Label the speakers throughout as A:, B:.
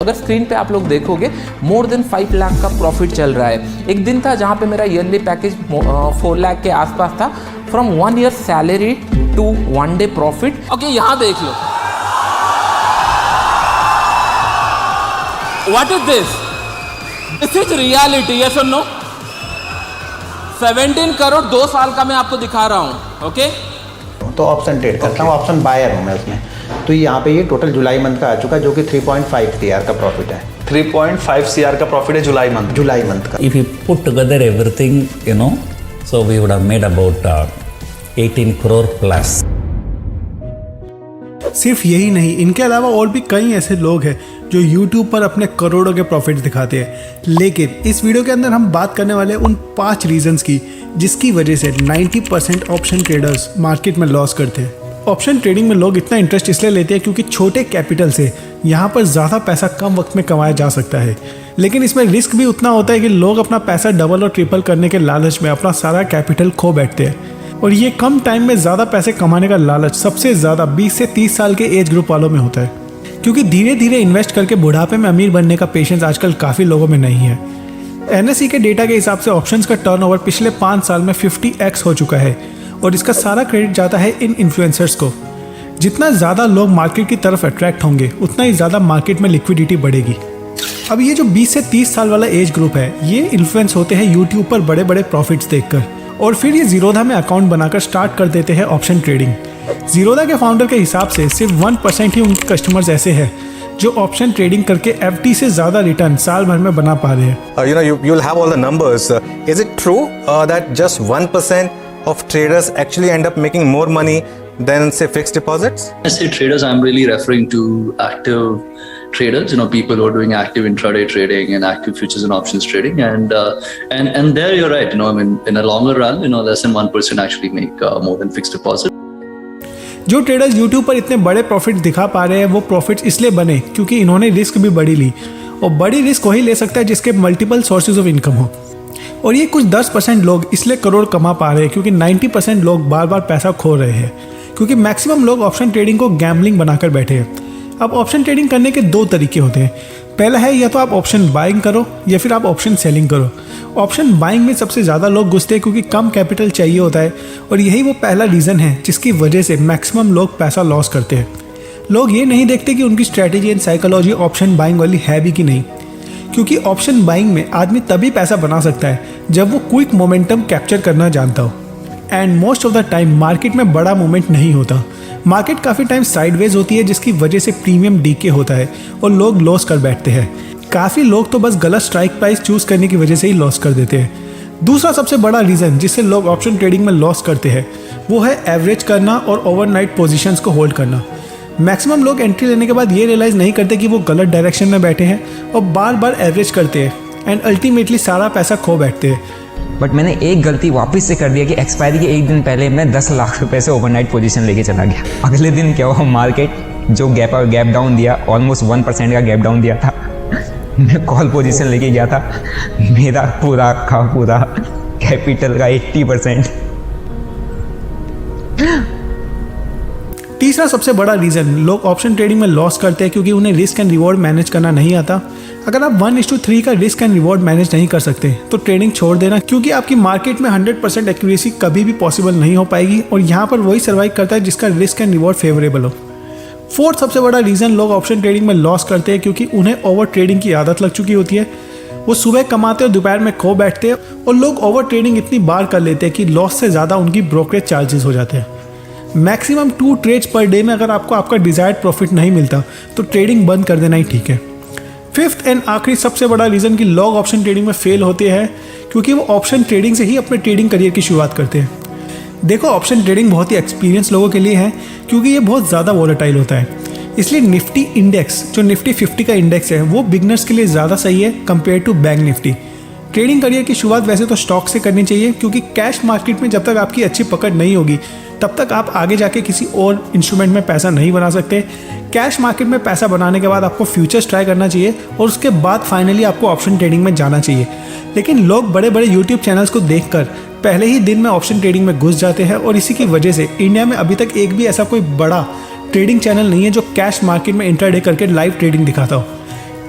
A: अगर स्क्रीन पे आप लोग देखोगे मोर देन 5 लाख का प्रॉफिट चल रहा है। एक दिन था जहाँ पे मेरा ईयरली पैकेज 4 लाख के आसपास था, from 1 year salary to 1 day profit. Okay, यहाँ देख लो, what is this? This is reality, yes और नो? 17 करोड़ 2 साल का मैं आपको दिखा रहा हूँ। ओके,
B: तो ऑप्शन ट्रेड करता हूँ, ऑप्शन बायर हूँ मैं उसमें। तो यहाँ पे ये टोटल जुलाई मंथ का आ चुका है, जो कि 3.5 CR का प्रॉफिट है।
C: 3.5 CR का प्रॉफिट है जुलाई मंथ का।
D: If you put together everything, so we would have made about 18 crore plus.
E: सिर्फ यही नहीं, इनके अलावा और भी कई ऐसे लोग हैं जो YouTube पर अपने करोड़ों के प्रॉफिट दिखाते हैं। लेकिन इस वीडियो के अंदर हम बात करने वाले उन 5 रीजंस की जिसकी वजह से 90% ऑप्शन ट्रेडर्स मार्केट में लॉस करते हैं। ऑप्शन ट्रेडिंग में लोग इतना इंटरेस्ट इसलिए लेते हैं क्योंकि छोटे कैपिटल से यहाँ पर ज़्यादा पैसा कम वक्त में कमाया जा सकता है, लेकिन इसमें रिस्क भी उतना होता है कि लोग अपना पैसा डबल और ट्रिपल करने के लालच में अपना सारा कैपिटल खो बैठते हैं। और ये कम टाइम में ज़्यादा पैसे कमाने का लालच सबसे ज़्यादा 20 से 30 साल के एज ग्रुप वालों में होता है, क्योंकि धीरे धीरे इन्वेस्ट करके बुढ़ापे में अमीर बनने का पेशेंस आजकल काफ़ी लोगों में नहीं है। NSE के डेटा के हिसाब से ऑप्शंस का टर्नओवर पिछले 5 साल में 50x हो चुका है, और इसका सारा क्रेडिट जाता है इन इन्फ्लुएंसर्स को। जितना ज़्यादा लोग मार्केट की तरफ अट्रैक्ट होंगे उतना ही ज़्यादा मार्केट में लिक्विडिटी बढ़ेगी। अब ये जो 20 से 30 साल वाला एज ग्रुप है, ये इन्फ्लुएंस होते हैं यूट्यूब पर बड़े बड़े प्रॉफिट्स देखकर, और फिर ये जीरोधा में अकाउंट बनाकर स्टार्ट कर देते हैं ऑप्शन ट्रेडिंग। जीरोधा के फाउंडर के हिसाब से सिर्फ 1% ही उनके कस्टमर्स ऐसे हैं जो ऑप्शन ट्रेडिंग करके FD से ज़्यादा रिटर्न साल भर में बना पा रहे हैं।
C: You'll have all the numbers. Is it true that just 1% of traders actually end up making more money than say fixed deposits?
F: I say traders, I'm really referring to active traders, people who are doing active intraday trading and active futures and options trading, and there you're right, in a longer run, less than 1% actually make more than fixed deposit.
E: जो traders YouTube पर इतने बड़े profit दिखा पा रहे हैं वो profits इसलिए बने क्योंकि इन्होंने रिस्क भी बड़ी ली, और बड़ी रिस्क वही ले सकता है जिसके मल्टीपल सोर्सेज ऑफ इनकम हो। और ये कुछ 10% लोग इसलिए करोड़ कमा पा रहे हैं क्योंकि 90% लोग बार बार पैसा खो रहे हैं, क्योंकि मैक्सिमम लोग ऑप्शन ट्रेडिंग को गैम्बलिंग बनाकर बैठे हैं। अब ऑप्शन ट्रेडिंग करने के 2 तरीके होते हैं। पहला है या तो आप ऑप्शन बाइंग करो या फिर आप ऑप्शन सेलिंग करो। ऑप्शन बाइंग में सबसे ज़्यादा लोग घुसते हैं क्योंकि कम कैपिटल चाहिए होता है, और यही वो पहला रीज़न है जिसकी वजह से मैक्सिमम लोग पैसा लॉस करते हैं। लोग ये नहीं देखते कि उनकी strategy and psychology option buying वाली है भी कि नहीं, क्योंकि ऑप्शन बाइंग में आदमी तभी पैसा बना सकता है जब वो क्विक मोमेंटम कैप्चर करना जानता हो। And most of the time market में बड़ा मूवमेंट नहीं होता, मार्केट काफ़ी टाइम साइडवेज होती है जिसकी वजह से प्रीमियम डीके होता है और लोग लॉस कर बैठते हैं। काफ़ी लोग तो बस गलत स्ट्राइक प्राइस चूज करने की वजह से ही लॉस कर देते हैं। दूसरा सबसे बड़ा रीज़न जिससे लोग ऑप्शन ट्रेडिंग में लॉस करते हैं वो है एवरेज करना और ओवरनाइट पोजीशंस को होल्ड करना। मैक्सिमम लोग एंट्री लेने के बाद ये रियलाइज़ नहीं करते कि वो गलत डायरेक्शन में बैठे हैं और बार बार एवरेज करते हैं, एंड अल्टीमेटली सारा पैसा खो बैठते हैं।
G: बट मैंने एक गलती वापस से कर दिया कि एक्सपायरी के एक दिन पहले मैं 10 लाख रुपए से ओवरनाइट पोजीशन लेके चला गया। अगले दिन क्या हुआ, मार्केट जो गैप डाउन दिया, ऑलमोस्ट 1% का गैप डाउन दिया था, मैं कॉल पोजीशन लेके गया था, मेरा पूरा कैपिटल का 80%।
E: तीसरा सबसे बड़ा रीज़न लोग ऑप्शन ट्रेडिंग में लॉस करते हैं क्योंकि उन्हें रिस्क एंड रिवॉर्ड मैनेज करना नहीं आता। अगर आप 1:3 का रिस्क एंड रिवॉर्ड मैनेज नहीं कर सकते तो ट्रेडिंग छोड़ देना, क्योंकि आपकी मार्केट में 100% एक्यूरेसी कभी भी पॉसिबल नहीं हो पाएगी, और यहाँ पर वही सर्वाइव करता है जिसका रिस्क एंड रिवॉर्ड फेवरेबल हो। फोर्थ सबसे बड़ा रीज़न लोग ऑप्शन ट्रेडिंग में लॉस करते हैं क्योंकि उन्हें ओवर ट्रेडिंग की आदत लग चुकी होती है। वो सुबह कमाते और दोपहर में खो बैठते हैं, और लोग ओवर ट्रेडिंग इतनी बार कर लेते हैं कि लॉस से ज़्यादा उनकी ब्रोकरेज चार्जेस हो जाते हैं। मैक्सिमम 2 ट्रेड्स पर डे में अगर आपको आपका डिजायर्ड प्रॉफिट नहीं मिलता तो ट्रेडिंग बंद कर देना ही ठीक है। फिफ्थ एंड आखिरी सबसे बड़ा रीज़न कि लोग ऑप्शन ट्रेडिंग में फेल होते हैं क्योंकि वो ऑप्शन ट्रेडिंग से ही अपने ट्रेडिंग करियर की शुरुआत करते हैं। देखो, ऑप्शन ट्रेडिंग बहुत ही एक्सपीरियंस लोगों के लिए है क्योंकि ये बहुत ज़्यादा वॉलेटाइल होता है, इसलिए निफ्टी इंडेक्स जो निफ्टी 50 का इंडेक्स है वो बिगनर्स के लिए ज़्यादा सही है compare to bank Nifty. Trading career की शुरुआत वैसे तो स्टॉक से करनी चाहिए, क्योंकि कैश मार्केट में जब तक आपकी अच्छी पकड़ नहीं होगी तब तक आप आगे जाके किसी और इंस्ट्रूमेंट में पैसा नहीं बना सकते। कैश मार्केट में पैसा बनाने के बाद आपको फ्यूचर्स ट्राई करना चाहिए और उसके बाद फाइनली आपको ऑप्शन ट्रेडिंग में जाना चाहिए। लेकिन लोग बड़े बड़े यूट्यूब चैनल्स को देखकर पहले ही दिन में ऑप्शन ट्रेडिंग में घुस जाते हैं, और इसी की वजह से इंडिया में अभी तक एक भी ऐसा कोई बड़ा ट्रेडिंग चैनल नहीं है जो कैश मार्केट में इंट्राडे करके लाइव ट्रेडिंग दिखाता हो।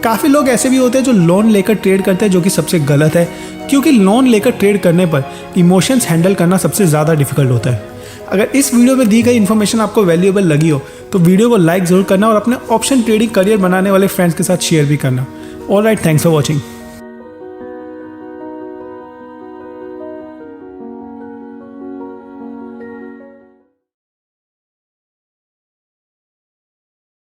E: काफ़ी लोग ऐसे भी होते हैं जो लोन लेकर ट्रेड करते हैं, जो कि सबसे गलत है, क्योंकि लोन लेकर ट्रेड करने पर इमोशंस हैंडल करना सबसे ज़्यादा डिफिकल्ट होता है। अगर इस वीडियो में दी गई इन्फॉर्मेशन आपको वैल्यूएबल लगी हो तो वीडियो को लाइक ज़रूर करना और अपने ऑप्शन ट्रेडिंग करियर बनाने वाले फ्रेंड्स के साथ शेयर भी करना। Alright, thanks for watching.